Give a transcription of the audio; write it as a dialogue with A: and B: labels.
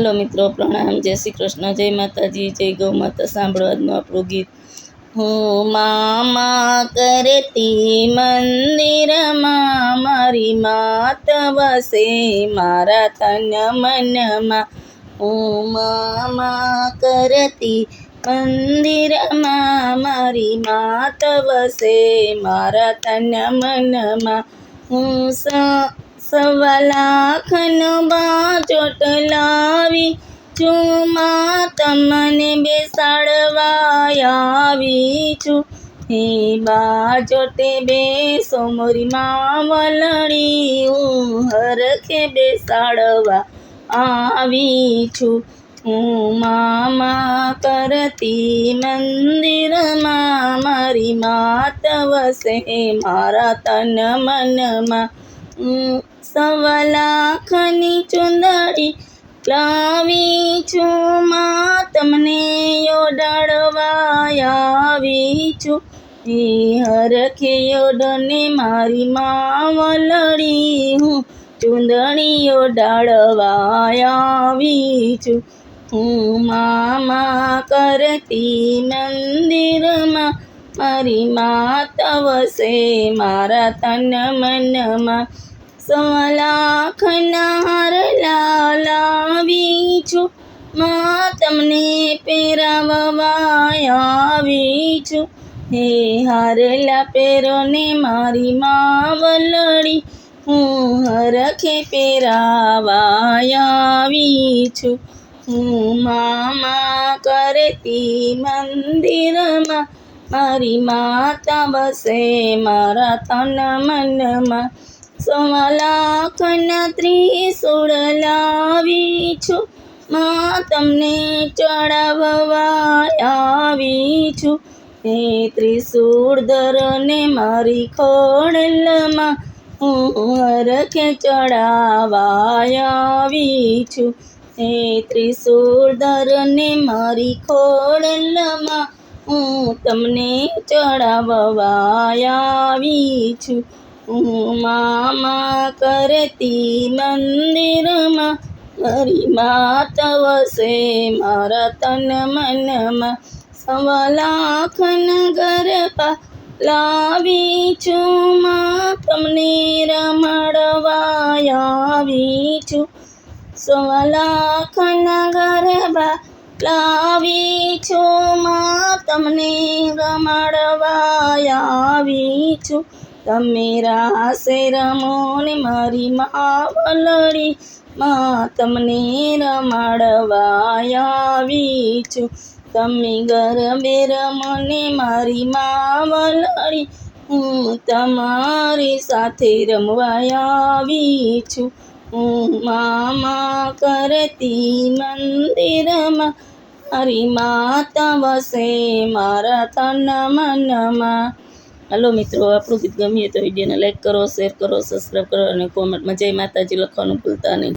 A: Hello मित्रों, प्रणाम। जय श्री कृष्ण, जय माताजी, जय गौ माता। सांभळो आजनुं आपणुं गीत। हूँ मामा करती मंदिर मां, मारी मात वसे मारा तन मन मां। हूँ मामा करती मंदिर मां, मारी मात वसे मारा तन मन मां। हूँ सवा लाखनो बाजोट लावी छुं मां, तमने बेसाड़वा आवी छुं। हे बाजोटे बेसो मोरी मावलड़ी, हूँ हरखे बेसाड़वा आवी छुं। हूँ मामा करती मंदिर मां, मारी मात वसे मारा तन मन मां। सवा लाखनी चुंदड़ी लावी छुं मां, तमने ओडाड़वा आवी छुं। हे हरखे ओडने मारी मावलड़ी, हूँ चुंदड़ी ओडाड़वा आवी छुं। हूँ मामा करती मंदिर मां, मारी मात वसे मारा तन मन मां। सवा लाखना हारला लावी छुं मां, तमने पेराववा आवी छुं। हे हारला पेरो ने मारी मावलड़ी, हूँ हरखे पेरावा आवी छुं। हूँ मामा करती मंदिर मां, मारी माता वसे मारा तन मन मां। सवा लाखना त्रिशूळ लावी छुं मां, तमने चढ़ाववा आवी छुं। हे त्रिशूळ धरने मारी खोड़ल मां, हूँ हरखे चढ़ावा आवी छुं। हे त्रिशूळ धरने मारी खोड़ल मां, हूँ तमने चढ़ाववा आवी छुं। हूँ मामा करती मंदिर मां, मारी मात वसे मारा तन मन मां। सवा लाखना गरबा लावी छुं मां, तमने रमाड़वा आवी छुं। सवा लाखना गरबा लावी छुं मां, तमने रमाड़वा आवी छुं। तमे रासे रमो ने मारी मावलड़ी, मां तमने रमाड़वा आवी छुं। तमे गरबे रमो ने मारी मावलड़ी, हूँ तमारी साथे रमवा आवी छुं। हूँ मामा करती मंदिर मां, मारी माता वसे मारा तन मन मां। हेलो मित्रों, આપણું ગીત ગમ્યું તો વિડીયોને લાઈક કરો, શેર કરો, સબસ્ક્રાઈબ કરો અને કોમેન્ટમાં જય માતાજી લખવાનું ભૂલતા નહીં।